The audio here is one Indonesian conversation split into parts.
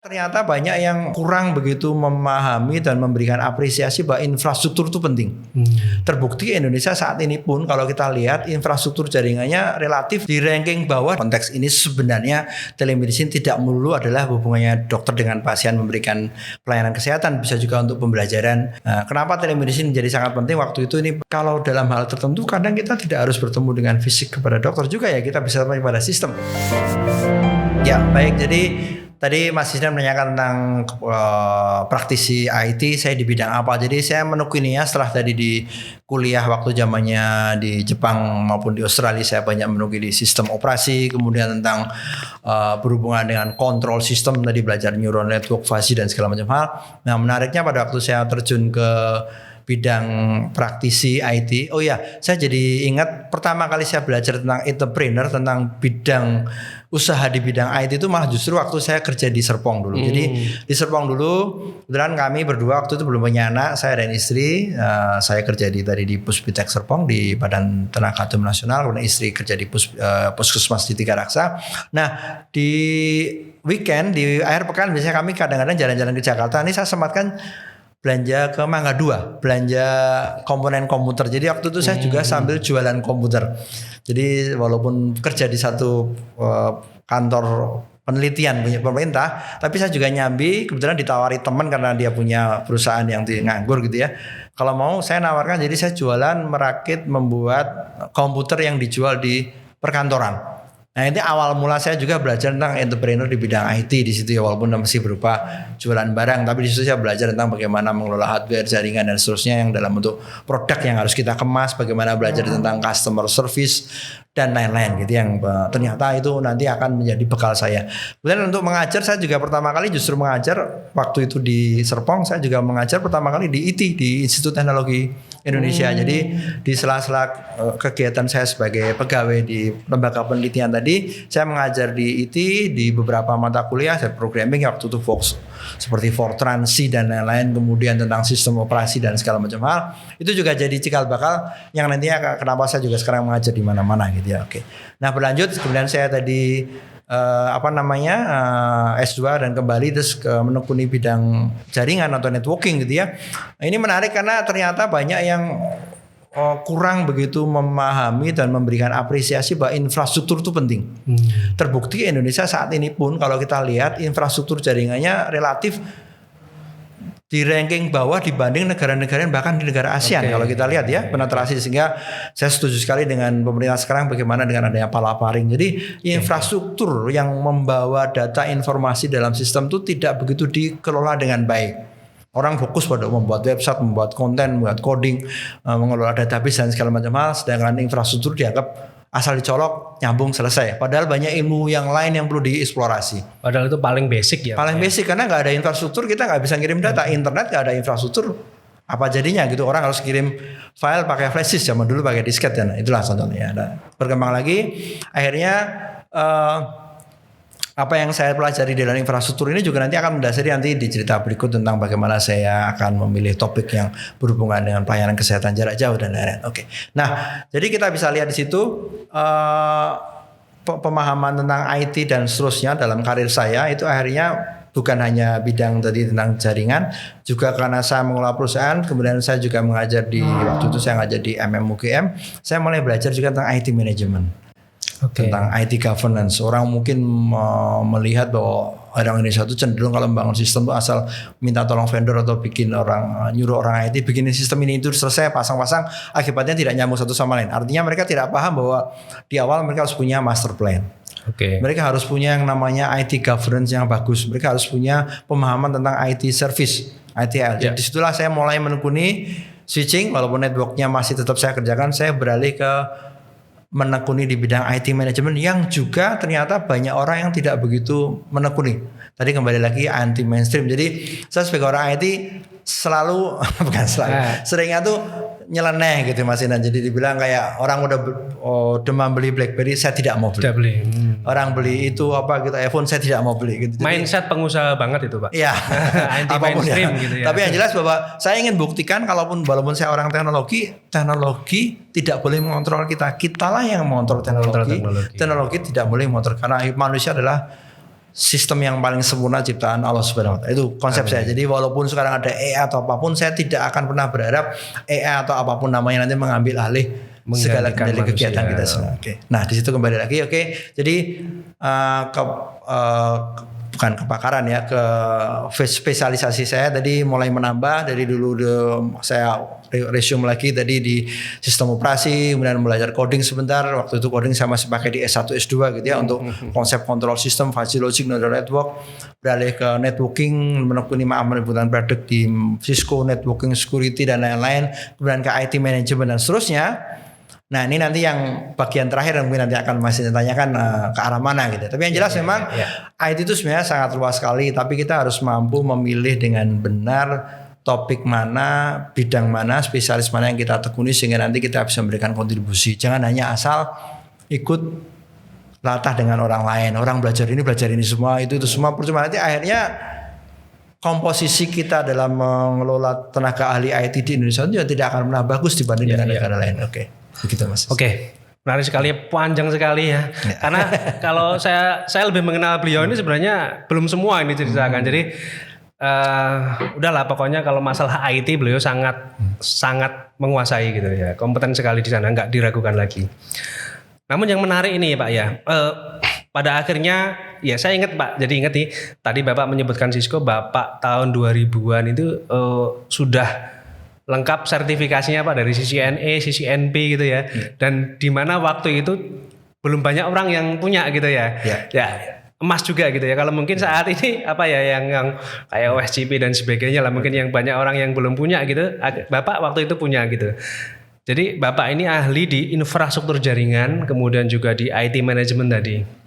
Ternyata banyak yang kurang begitu memahami dan memberikan apresiasi bahwa infrastruktur itu penting. Terbukti Indonesia saat ini pun kalau kita lihat infrastruktur jaringannya relatif di ranking bawah. Konteks ini sebenarnya telemedicine tidak melulu adalah hubungannya dokter dengan pasien memberikan pelayanan kesehatan, bisa juga untuk pembelajaran. Nah, kenapa telemedicine menjadi sangat penting waktu itu ini? Kalau dalam hal tertentu kadang kita tidak harus bertemu dengan fisik kepada dokter juga ya, kita bisa bertemu pada sistem. Ya baik, jadi tadi Mas Isnan menanyakan tentang praktisi IT, saya di bidang apa. Jadi saya menekuninya setelah tadi di kuliah waktu zamannya di Jepang maupun di Australia, saya banyak menekuni di sistem operasi, kemudian tentang berhubungan dengan kontrol sistem, tadi belajar neural network, fuzzy dan segala macam hal. Nah menariknya pada waktu saya terjun ke bidang praktisi IT, oh ya saya jadi ingat pertama kali saya belajar tentang entrepreneur, tentang bidang usaha di bidang IT itu malah justru waktu saya kerja di Serpong dulu. Jadi di Serpong dulu kebetulan kami berdua waktu itu belum punya anak, saya dan istri. Saya kerja di Puspitek Serpong di Badan Tenaga Kerja Nasional, kemudian istri kerja di Puskesmas di Tiga Raksa. Nah di weekend, di akhir pekan biasanya kami kadang-kadang jalan-jalan ke Jakarta. Ini saya sempatkan belanja ke Mangga 2, belanja komponen komputer. Jadi waktu itu saya juga sambil jualan komputer. Jadi walaupun kerja di satu kantor penelitian punya pemerintah, tapi saya juga nyambi, kebetulan ditawari teman karena dia punya perusahaan yang nganggur gitu ya. Kalau mau saya nawarkan, jadi saya jualan merakit membuat komputer yang dijual di perkantoran. Nah ini awal mula saya juga belajar tentang entrepreneur di bidang IT di situ ya, walaupun masih berupa jualan barang, tapi di situ saya belajar tentang bagaimana mengelola hardware, jaringan dan seterusnya yang dalam bentuk produk yang harus kita kemas, bagaimana belajar tentang customer service dan lain-lain gitu yang ternyata itu nanti akan menjadi bekal saya. Kemudian untuk mengajar saya juga pertama kali justru mengajar waktu itu di Serpong, saya juga mengajar pertama kali di IT, di Institut Teknologi Indonesia. Jadi di sela-sela kegiatan saya sebagai pegawai di lembaga penelitian tadi, saya mengajar di IT di beberapa mata kuliah, saya programming waktu itu Fox seperti Fortran, C dan lain-lain, kemudian tentang sistem operasi dan segala macam hal. Itu juga jadi cikal bakal yang nantinya kenapa saya juga sekarang mengajar di mana-mana gitu ya. Oke. Nah berlanjut kemudian saya tadi S2 dan kembali terus menekuni bidang jaringan atau networking gitu ya. Nah, ini menarik karena ternyata banyak yang kurang begitu memahami dan memberikan apresiasi bahwa infrastruktur itu penting. Terbukti Indonesia saat ini pun kalau kita lihat infrastruktur jaringannya relatif di ranking bawah dibanding negara-negara bahkan di negara ASEAN. Kalau kita lihat ya penetrasi, sehingga saya setuju sekali dengan pemerintah sekarang bagaimana dengan adanya palaparing. Jadi infrastruktur yang membawa data informasi dalam sistem itu tidak begitu dikelola dengan baik. Orang fokus pada membuat website, membuat konten, membuat coding, mengelola database dan segala macam hal, sedangkan infrastruktur dianggap asal dicolok, nyambung, selesai. Padahal banyak ilmu yang lain yang perlu dieksplorasi. Padahal itu paling basic ya. Paling basic karena nggak ada infrastruktur kita nggak bisa ngirim data. Internet nggak ada infrastruktur, apa jadinya gitu. Orang harus kirim file pakai flash disk, zaman dulu pakai disket dan itulah contohnya. Nah, berkembang lagi, akhirnya apa yang saya pelajari dalam infrastruktur ini juga nanti akan mendasari nanti di cerita berikut tentang bagaimana saya akan memilih topik yang berhubungan dengan pelayanan kesehatan jarak jauh dan lain-lain. Oke. Nah, jadi kita bisa lihat di situ pemahaman tentang IT dan seterusnya dalam karir saya itu akhirnya bukan hanya bidang tadi tentang jaringan, juga karena saya mengelola perusahaan, kemudian saya juga mengajar di waktu itu saya ngajar di MMUGM, saya mulai belajar juga tentang IT management. Tentang IT governance. Orang mungkin melihat bahwa orang Indonesia itu cenderung kalau membangun sistem itu asal minta tolong vendor atau nyuruh orang IT bikinin sistem ini itu selesai pasang-pasang, akibatnya tidak nyambung satu sama lain. Artinya mereka tidak paham bahwa di awal mereka harus punya master plan. Mereka harus punya yang namanya IT governance yang bagus. Mereka harus punya pemahaman tentang IT service, ITL. Jadi disitulah saya mulai menekuni switching, walaupun networknya masih tetap saya kerjakan, saya beralih ke menekuni di bidang IT management yang juga ternyata banyak orang yang tidak begitu menekuni. Tadi kembali lagi anti mainstream. Jadi saya sebagai orang IT selalu seringnya tuh nyeleneh gitu Mas Inan. Jadi dibilang kayak orang udah demam beli BlackBerry, saya tidak mau beli. Orang beli itu apa gitu iPhone, saya tidak mau beli gitu. Mindset pengusaha banget itu Pak. Iya. Anti mainstream gitu ya. Tapi yang jelas bahwa saya ingin buktikan walaupun saya orang teknologi tidak boleh mengontrol kita. Kitalah yang mengontrol teknologi. Teknologi tidak boleh mengontrol karena manusia adalah sistem yang paling sempurna ciptaan Allah Subhanahu wa taala. Itu konsep saya. Jadi walaupun sekarang ada AI atau apapun, saya tidak akan pernah berharap AI atau apapun namanya nanti mengambil alih segala kendali kegiatan kita semua. Oke. Nah, di situ kembali lagi. Oke. Jadi bukan kepakaran ya, ke spesialisasi saya tadi mulai menambah dari dulu saya resume lagi tadi di sistem operasi, kemudian belajar coding sebentar. Waktu itu coding saya masih pakai di S1 S2 gitu ya, untuk konsep control system, fuzzy logic, neural network. Beralih ke networking, menekuni menimbulkan produk di Cisco, networking, security dan lain-lain. Kemudian ke IT management dan seterusnya. Nah, ini nanti yang bagian terakhir yang mungkin nanti akan masih ditanyakan ke arah mana gitu. Tapi yang jelas memang IT itu sebenarnya sangat luas sekali, tapi kita harus mampu memilih dengan benar topik mana, bidang mana, spesialis mana yang kita tekuni sehingga nanti kita bisa memberikan kontribusi. Jangan hanya asal ikut latah dengan orang lain. Orang belajar ini semua, itu semua percuma. Nanti akhirnya komposisi kita dalam mengelola tenaga ahli IT di Indonesia juga tidak akan pernah bagus dibanding dengan negara lain. Oke. Begitu Mas. Oke. Menarik sekali, panjang sekali ya. Karena kalau saya lebih mengenal beliau ini sebenarnya belum semua ini diceritakan. Jadi udahlah, pokoknya kalau masalah IT beliau sangat menguasai gitu ya. Kompeten sekali di sana, nggak diragukan lagi. Namun yang menarik ini Pak ya, pada akhirnya ya saya ingat Pak. Jadi ingat nih, tadi Bapak menyebutkan Cisco, Bapak tahun 2000-an itu sudah lengkap sertifikasinya Pak dari CCNA, CCNP gitu ya. Dan di mana waktu itu belum banyak orang yang punya gitu ya. Ya, emas juga gitu ya. Kalau mungkin saat ini apa ya yang kayak OSCP dan sebagainya lah, mungkin yang banyak orang yang belum punya gitu. Bapak waktu itu punya gitu. Jadi Bapak ini ahli di infrastruktur jaringan, kemudian juga di IT management tadi.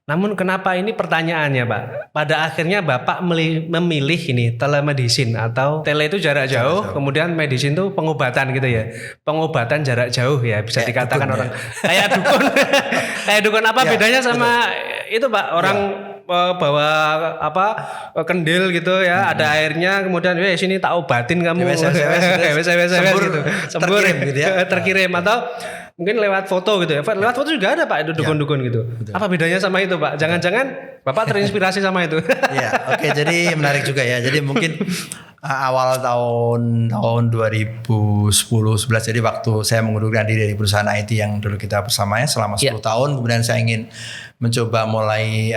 Namun kenapa ini pertanyaannya Pak? Pada akhirnya Bapak memilih ini telemedicine atau tele itu jarak jauh, kemudian medicine itu pengobatan gitu ya. Pengobatan jarak jauh ya, bisa kayak dikatakan dukun, orang kayak dukun. Kayak dukun apa bedanya sama itu Pak? Orang bawa kendil gitu ya, ada airnya, kemudian sini tak obatin kamu. Sembur gitu ya. Terkirim atau mungkin lewat foto gitu ya. Lewat foto juga ada Pak, itu dukun-dukun gitu. Betul. Apa bedanya sama itu Pak? Jangan-jangan Bapak terinspirasi sama itu. Oke, jadi menarik juga ya. Jadi mungkin awal tahun 2010-11, jadi waktu saya mengundurkan diri dari perusahaan IT yang dulu kita bersamanya selama 10 tahun. Kemudian saya ingin mencoba mulai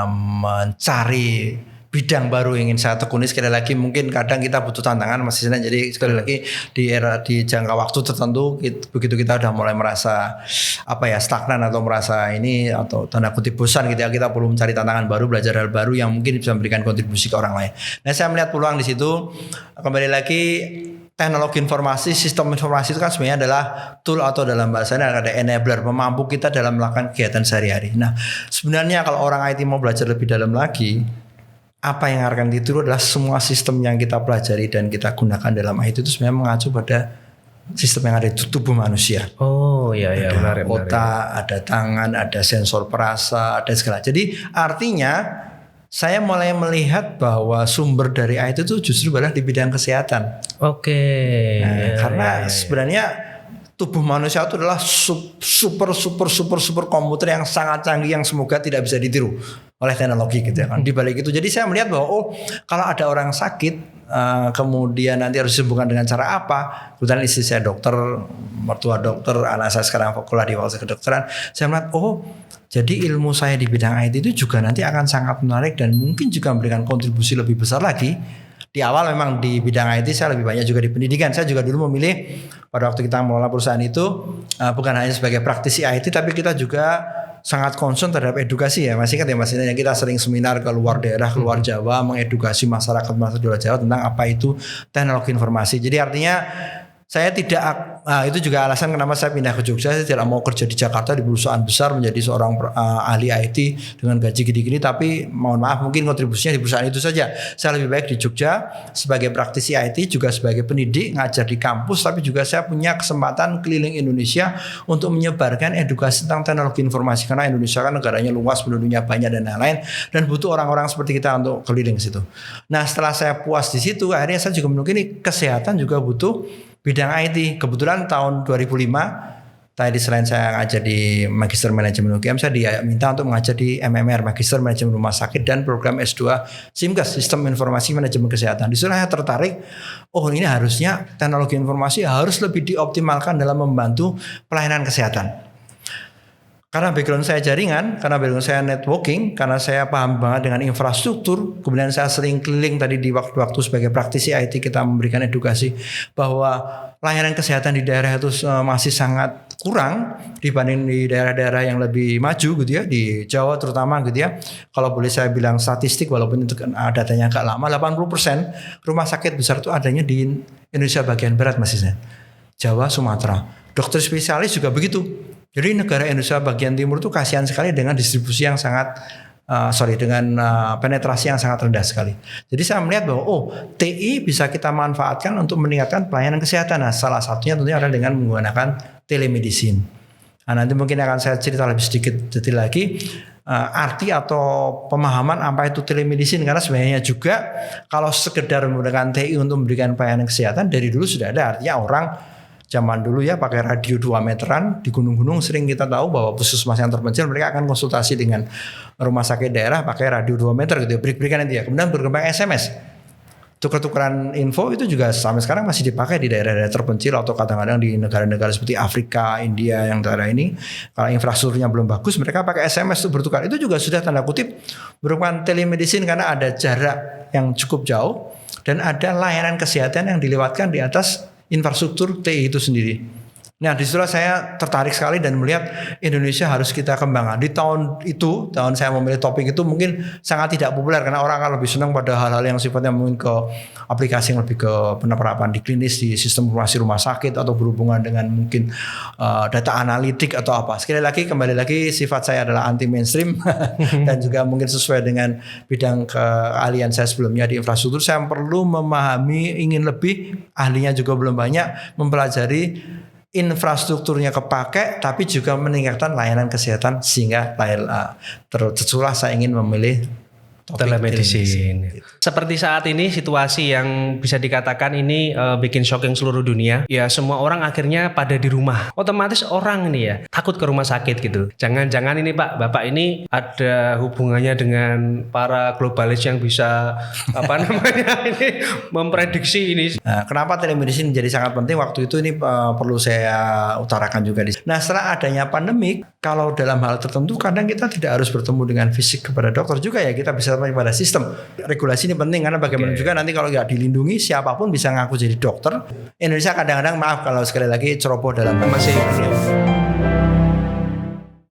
mencari bidang baru yang ingin saya tekuni. Sekali lagi mungkin kadang kita butuh tantangan Mas Isnan. Jadi sekali lagi di jangka waktu tertentu begitu kita udah mulai merasa stagnan atau merasa ini atau tanda kutip bosan gitu ya, kita perlu mencari tantangan baru, belajar hal baru yang mungkin bisa memberikan kontribusi ke orang lain. Nah, saya melihat peluang di situ. Kembali lagi, teknologi informasi, sistem informasi itu kan sebenarnya adalah tool atau dalam bahasanya ada enabler, memampu kita dalam melakukan kegiatan sehari-hari. Nah, sebenarnya kalau orang IT mau belajar lebih dalam lagi, apa yang akan ditiru adalah semua sistem yang kita pelajari dan kita gunakan dalam IT itu sebenarnya mengacu pada sistem yang ada di tubuh manusia. Oh iya, ada otak, ada tangan, ada sensor perasa, ada segala. Jadi artinya saya mulai melihat bahwa sumber dari IT itu justru berada di bidang kesehatan. Oke. Karena sebenarnya tubuh manusia itu adalah super komputer yang sangat canggih yang semoga tidak bisa ditiru oleh teknologi gitu ya kan. Di balik itu jadi saya melihat bahwa kalau ada orang sakit kemudian nanti harus disembuhkan dengan cara apa. Kebetulan istri saya dokter, mertua dokter, anak saya sekarang kuliah di fakultas kedokteran. Saya melihat jadi ilmu saya di bidang IT itu juga nanti akan sangat menarik dan mungkin juga memberikan kontribusi lebih besar lagi. Di awal memang di bidang IT saya lebih banyak juga di pendidikan. Saya juga dulu memilih pada waktu kita mengelola perusahaan itu bukan hanya sebagai praktisi IT, tapi kita juga sangat concern terhadap edukasi ya. Masih ingat ya Mas, yang kita sering seminar ke luar daerah, keluar Jawa, mengedukasi masyarakat di luar Jawa tentang apa itu teknologi informasi. Jadi artinya saya tidak, itu juga alasan kenapa saya pindah ke Jogja. Saya tidak mau kerja di Jakarta di perusahaan besar menjadi seorang ahli IT dengan gaji gini-gini. Tapi mohon maaf mungkin kontribusinya di perusahaan itu saja. Saya lebih baik di Jogja sebagai praktisi IT, juga sebagai pendidik ngajar di kampus. Tapi juga saya punya kesempatan keliling Indonesia untuk menyebarkan edukasi tentang teknologi informasi. Karena Indonesia kan negaranya luas, penduduknya banyak dan lain-lain. Dan butuh orang-orang seperti kita untuk keliling ke situ. Nah, setelah saya puas di situ, akhirnya saya juga menemukan kesehatan juga butuh bidang IT. Kebetulan tahun 2005 Tadi selain saya ngajar di Magister Manajemen UGM, saya diminta untuk mengajar di MMR, Magister Manajemen Rumah Sakit, dan program S2 SIMKES, Sistem Informasi Manajemen Kesehatan. Di situ saya tertarik, oh ini harusnya teknologi informasi harus lebih dioptimalkan dalam membantu pelayanan kesehatan. Karena background saya jaringan, karena background saya networking, karena saya paham banget dengan infrastruktur, kemudian saya sering keliling tadi di waktu-waktu sebagai praktisi IT, kita memberikan edukasi bahwa layanan kesehatan di daerah itu masih sangat kurang dibanding di daerah-daerah yang lebih maju gitu ya, di Jawa terutama gitu ya. Kalau boleh saya bilang statistik, walaupun itu datanya agak lama, 80% rumah sakit besar itu adanya di Indonesia bagian barat, Mas Isna. Jawa, Sumatera. Dokter spesialis juga begitu. Jadi negara Indonesia bagian timur itu kasihan sekali dengan distribusi yang sangat dengan penetrasi yang sangat rendah sekali. Jadi saya melihat bahwa TI bisa kita manfaatkan untuk meningkatkan pelayanan kesehatan. Nah, salah satunya tentunya adalah dengan menggunakan telemedicine. Nah, nanti mungkin akan saya cerita lebih sedikit detail lagi arti atau pemahaman apa itu telemedicine, karena sebenarnya juga kalau sekedar menggunakan TI untuk memberikan pelayanan kesehatan dari dulu sudah ada. Artinya orang zaman dulu ya pakai radio 2 meteran di gunung-gunung, sering kita tahu bahwa puskesmas yang terpencil mereka akan konsultasi dengan rumah sakit daerah pakai radio 2 meter gitu ya, break-breakan nanti ya. Kemudian berkembang SMS, tukar-tukaran info itu juga sampai sekarang masih dipakai di daerah-daerah terpencil atau kadang-kadang di negara-negara seperti Afrika, India yang daerah ini. Kalau infrastrukturnya belum bagus, mereka pakai SMS untuk bertukar. Itu juga sudah tanda kutip merupakan telemedicine karena ada jarak yang cukup jauh dan ada layanan kesehatan yang dilewatkan di atas infrastruktur TI itu sendiri. Nah, disitulah saya tertarik sekali dan melihat Indonesia harus kita kembangkan. Di tahun saya memilih topik itu mungkin sangat tidak populer karena orang akan lebih senang pada hal-hal yang sifatnya mungkin ke aplikasi yang lebih ke penerapan di klinis, di sistem informasi rumah sakit, atau berhubungan dengan mungkin data analitik atau apa. Sekali lagi, kembali lagi, sifat saya adalah anti mainstream dan juga mungkin sesuai dengan bidang keahlian saya sebelumnya di infrastruktur. Saya perlu memahami, ingin lebih, ahlinya juga belum banyak, mempelajari infrastrukturnya kepake, tapi juga meningkatkan layanan kesehatan sehingga tercurah saya ingin memilih telemedicine. Seperti saat ini situasi yang bisa dikatakan ini bikin shocking seluruh dunia. Ya semua orang akhirnya pada di rumah. Otomatis orang ini ya takut ke rumah sakit gitu. Jangan-jangan ini Pak, Bapak ini ada hubungannya dengan para globalis yang bisa ini memprediksi ini. Nah, kenapa telemedicine menjadi sangat penting waktu itu ini perlu saya utarakan juga di sini. Nah, setelah adanya pandemik, kalau dalam hal tertentu kadang kita tidak harus bertemu dengan fisik kepada dokter juga ya, kita bisa pada sistem. Regulasi ini penting karena bagaimana juga nanti kalau nggak dilindungi siapapun bisa ngaku jadi dokter. Indonesia kadang-kadang, maaf kalau sekali lagi ceroboh dalam masih